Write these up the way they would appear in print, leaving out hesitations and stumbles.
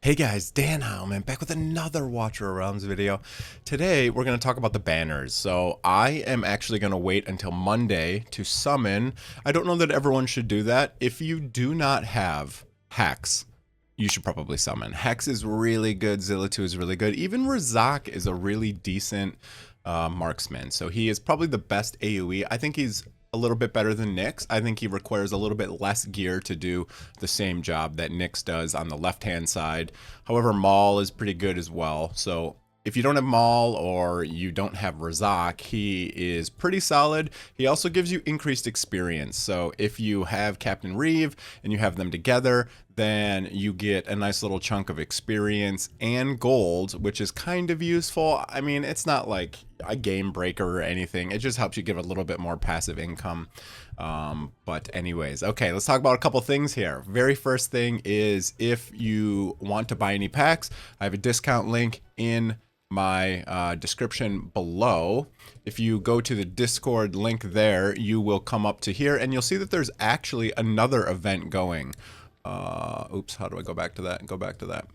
Hey guys, Dan Howman back with another Watcher of Realms video. Today we're going to talk about the banners. So I am actually going to wait until Monday to summon. I don't know that everyone should do that. If you do not have Hex, you should probably summon. Hex is really good, Zilitu is really good. Even Razak is a really decent marksman. So he is probably the best AoE. I think he's a little bit better than Nyx. I think he requires a little bit less gear to do the same job that Nyx does on the left-hand side. However, Maul is pretty good as well. So if you don't have Maul or you don't have Razak, he is pretty solid. He also gives you increased experience. So if you have Captain Reve and you have them together, then you get a nice little chunk of experience and gold, which is kind of useful. I mean, it's not like a game breaker or anything. It just helps you give a little bit more passive income. But anyways, okay, let's talk about a couple things here. Very first thing is if you want to buy any packs, I have a discount link in my description below. If you go to the Discord link there, you will come up to here and you'll see that there's actually another event going. Oops, how do I go back to that? Go back to that.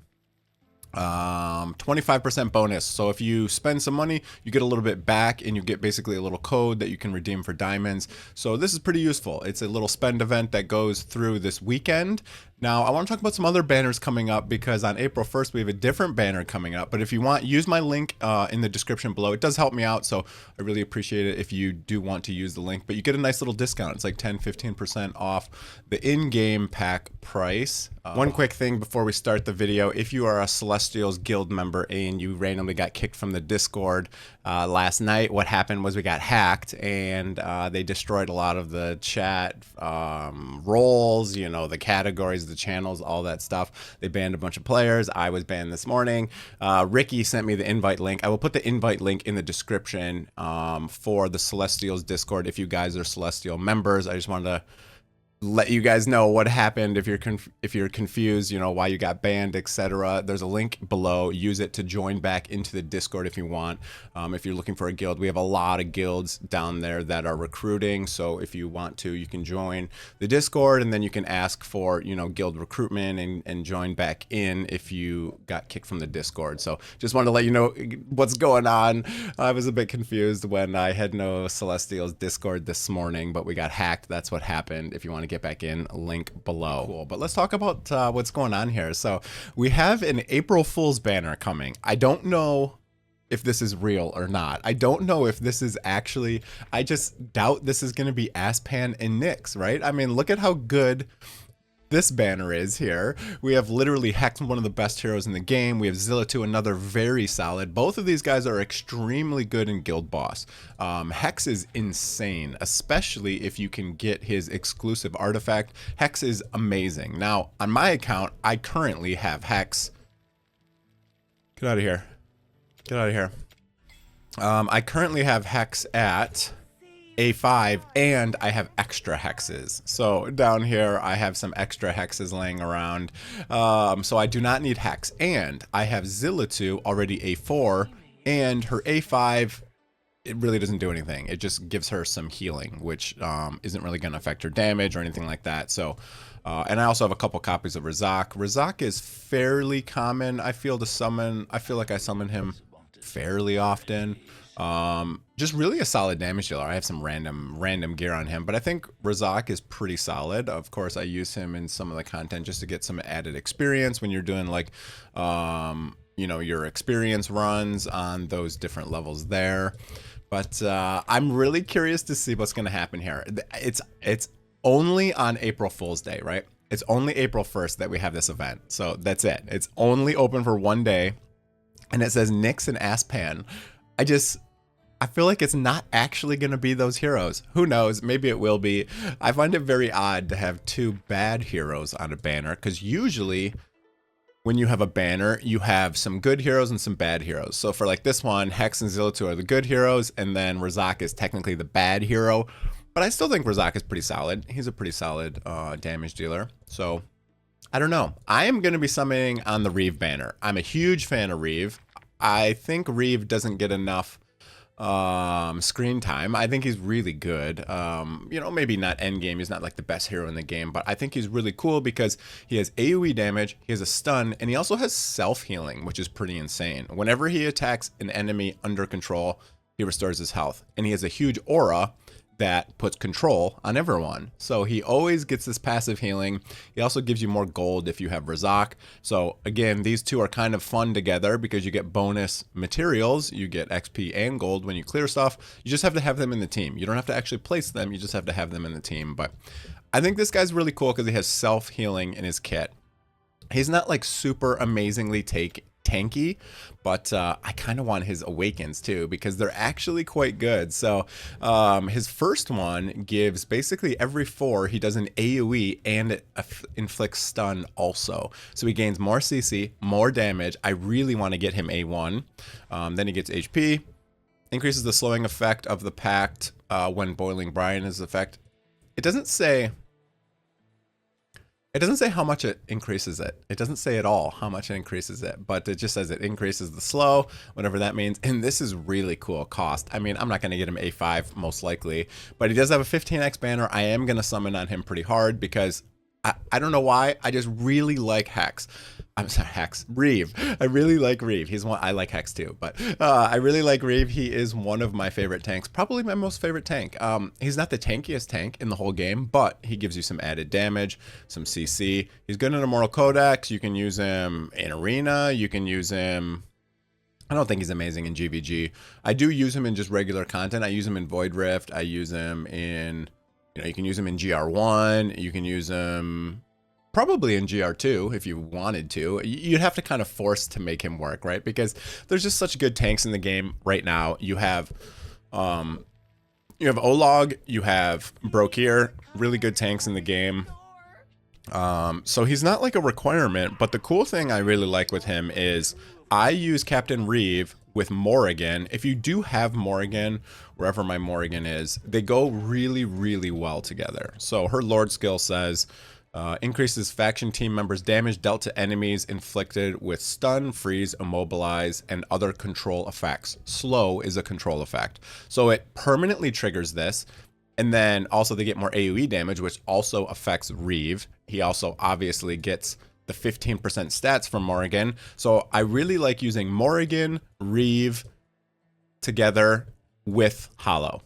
25% bonus. So if you spend some money, you get a little bit back and you get basically a little code that you can redeem for diamonds. So this is pretty useful. It's a little spend event that goes through this weekend. Now, I want to talk about some other banners coming up because on April 1st, we have a different banner coming up. But if you want, use my link in the description below. It does help me out, so I really appreciate it if you do want to use the link. But you get a nice little discount. It's like 10-15% off the in-game pack price. One quick thing before we start the video. If you are a Celestials Guild member and you randomly got kicked from the Discord last night, what happened was we got hacked and they destroyed a lot of the chat roles, you know, the categories, the channels, all that stuff. They banned a bunch of players. I was banned this morning. Ricky sent me the invite link. I will put the invite link in the description for the Celestials Discord if you guys are Celestial members. I just wanted to let you guys know what happened if you're confused, you know, why you got banned, etc. There's a link below. Use it to join back into the Discord if you want. If you're looking for a guild, we have a lot of guilds down there that are recruiting. So if you want to, you can join the Discord and then you can ask for, you know, guild recruitment and join back in if you got kicked from the Discord. So just wanted to let you know what's going on. I was a bit confused when I had no Celestials Discord this morning, but we got hacked. That's what happened. If you want to get back in, link below. Cool. But let's talk about what's going on here. So we have an April Fool's banner coming. I don't know if this is real or not. I don't know if this is actually, I just doubt this is going to be Aspan and Nyx, right? I mean, look at how good this banner is here. We have literally Hex, one of the best heroes in the game. We have Zilitu, another very solid. Both of these guys are extremely good in Guild Boss. Hex is insane, especially if you can get his exclusive artifact. Hex is amazing. Now, on my account, I currently have Hex. Get out of here. Get out of here. I currently have Hex at A5 and I have extra hexes. So down here I have some extra hexes laying around. So I do not need Hex, and I have Zilitu already A4 and her A5, it really doesn't do anything. It just gives her some healing, which isn't really going to affect her damage or anything like that. So and I also have a couple copies of Razak. Razak is fairly common, I feel, to summon. I feel like I summon him fairly often. Just really a solid damage dealer. I have some random gear on him, but I think Razak is pretty solid. Of course, I use him in some of the content just to get some added experience when you're doing like, you know, your experience runs on those different levels there. But I'm really curious to see what's going to happen here. It's only on April Fool's Day, right? It's only April 1st that we have this event. So that's it. It's only open for one day. And it says Nyx and Aspan. I feel like it's not actually going to be those heroes. Who knows? Maybe it will be. I find it very odd to have two bad heroes on a banner, because usually when you have a banner, you have some good heroes and some bad heroes. So for like this one, Hex and Zilitu are the good heroes, and then Razak is technically the bad hero. But I still think Razak is pretty solid. He's a pretty solid damage dealer. So I don't know. I am going to be summoning on the Reve banner. I'm a huge fan of Reve. I think Reve doesn't get enough screen time. I think he's really good. You know, maybe not end game. He's not like the best hero in the game, but I think he's really cool because he has AoE damage, he has a stun, and he also has self-healing, which is pretty insane. Whenever he attacks an enemy under control, he restores his health, and he has a huge aura that puts control on everyone. So he always gets this passive healing. He also gives you more gold if you have Razak. So again, these two are kind of fun together because you get bonus materials. You get XP and gold when you clear stuff. You just have to have them in the team. You don't have to actually place them. You just have to have them in the team. But I think this guy's really cool because he has self-healing in his kit. He's not like super amazingly tanky, but I kind of want his awakens too because they're actually quite good. So his first one gives basically every 4 he does an AoE and it inflicts stun also. So he gains more CC, more damage. I really want to get him A1. Then he gets HP, increases the slowing effect of the pact when Boiling Brine is effect. It doesn't say how much it increases it. It doesn't say at all how much it increases it, but it just says it increases the slow, whatever that means. And this is really cool cost. I mean, I'm not going to get him A5 most likely, but he does have a 15x banner. I am going to summon on him pretty hard because I don't know why. I just really like Hex. I'm sorry, Hex. Reve. I really like Reve. He's one. I like Hex too, but I really like Reve. He is one of my favorite tanks. Probably my most favorite tank. He's not the tankiest tank in the whole game, but he gives you some added damage, some CC. He's good in Immortal Codex. You can use him in Arena. You can use him. I don't think he's amazing in GVG. I do use him in just regular content. I use him in Void Rift. I use him in, you know, you can use him in GR1. You can use him probably in GR2 if you wanted to. You'd have to kind of force to make him work, right? Because there's just such good tanks in the game right now. You have Olog, you have Brokir, really good tanks in the game. So he's not like a requirement, but the cool thing I really like with him is I use Captain Reve with Morrigan. If you do have Morrigan, wherever my Morrigan is, they go really, really well together. So her Lord skill says, increases faction team members' damage dealt to enemies inflicted with stun, freeze, immobilize, and other control effects. Slow is a control effect. So it permanently triggers this. And then also they get more AoE damage, which also affects Reve. He also obviously gets the 15% stats from Morrigan. So I really like using Morrigan, Reve together with Hollow.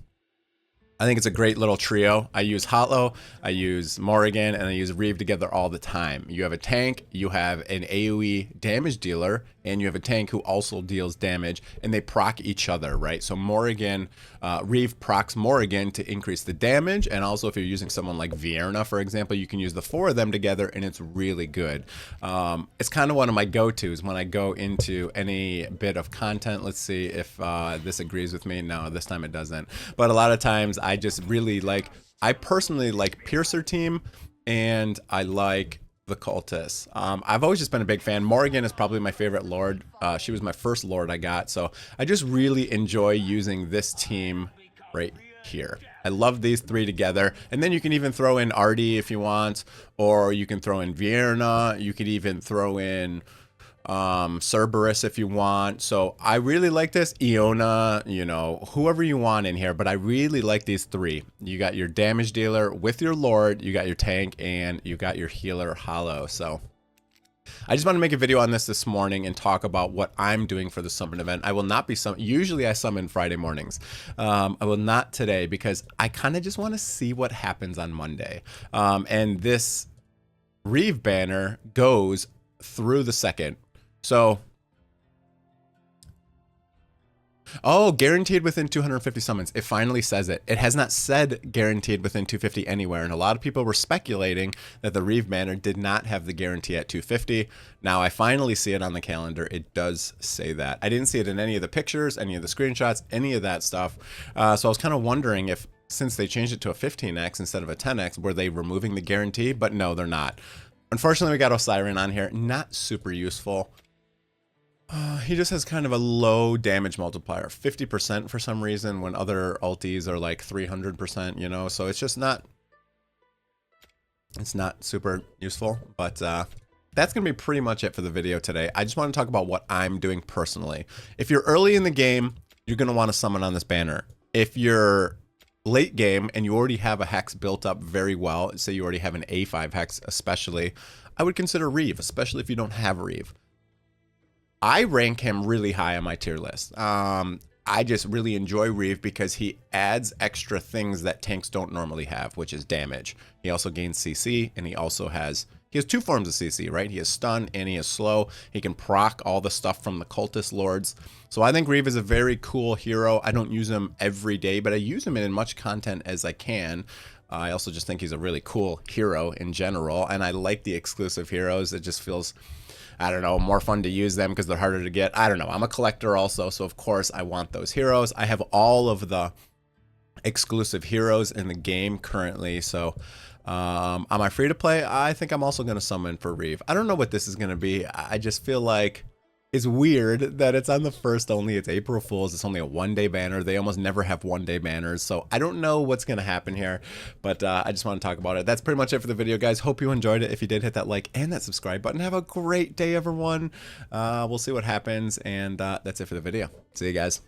I think it's a great little trio. I use Hollow, I use Morrigan, and I use Reve together all the time. You have a tank, you have an AoE damage dealer, and you have a tank who also deals damage, and they proc each other, right? So Morrigan, Reve procs Morrigan to increase the damage, and also if you're using someone like Vierna, for example, you can use the 4 of them together, and it's really good. It's kind of one of my go-tos when I go into any bit of content. Let's see if this agrees with me. No, this time it doesn't. But a lot of times I just really like, I personally like Piercer team, and I like the Cultists. I've always just been a big fan. Morrigan is probably my favorite Lord. She was my first Lord I got, so I just really enjoy using this team right here. I love these 3 together, and then you can even throw in Artie if you want, or you can throw in Vierna. You could even throw in Cerberus if you want. So I really like this. Iona, you know, whoever you want in here, but I really like these 3. You got your damage dealer with your Lord, you got your tank, and you got your healer Hollow. So I just want to make a video on this morning and talk about what I'm doing for the summon event. I will not be usually I summon Friday mornings. I will not today because I kind of just want to see what happens on Monday. And this Reve banner goes through the 2nd. So, oh, guaranteed within 250 summons. It finally says it. It has not said guaranteed within 250 anywhere. And a lot of people were speculating that the Reve banner did not have the guarantee at 250. Now I finally see it on the calendar. It does say that. I didn't see it in any of the pictures, any of the screenshots, any of that stuff. So I was kind of wondering if, since they changed it to a 15x instead of a 10x, were they removing the guarantee? But no, they're not. Unfortunately, we got Osiren on here. Not super useful. He just has kind of a low damage multiplier, 50% for some reason, when other ultis are like 300%, you know, so it's just not, it's not super useful. But that's going to be pretty much it for the video today. I just want to talk about what I'm doing personally. If you're early in the game, you're going to want to summon on this banner. If you're late game and you already have a hex built up very well, say you already have an A5 hex especially, I would consider Reve, especially if you don't have Reve. I rank him really high on my tier list. I just really enjoy Reve because he adds extra things that tanks don't normally have, which is damage. He also gains CC, and he has 2 forms of CC, right? He has stun and he has slow. He can proc all the stuff from the cultist lords. So I think Reve is a very cool hero. I don't use him every day, but I use him in as much content as I can. I also just think he's a really cool hero in general, and I like the exclusive heroes. It just feels, I don't know, more fun to use them because they're harder to get. I don't know. I'm a collector also, so of course I want those heroes. I have all of the exclusive heroes in the game currently, so am I free to play? I think I'm also going to summon for Reve. I don't know what this is going to be. I just feel like it's weird that it's on the 1st only. It's April Fool's. It's only a 1-day banner. They almost never have 1-day banners. So I don't know what's going to happen here, but I just want to talk about it. That's pretty much it for the video, guys. Hope you enjoyed it. If you did, hit that like and that subscribe button. Have a great day, everyone. We'll see what happens. And that's it for the video. See you guys.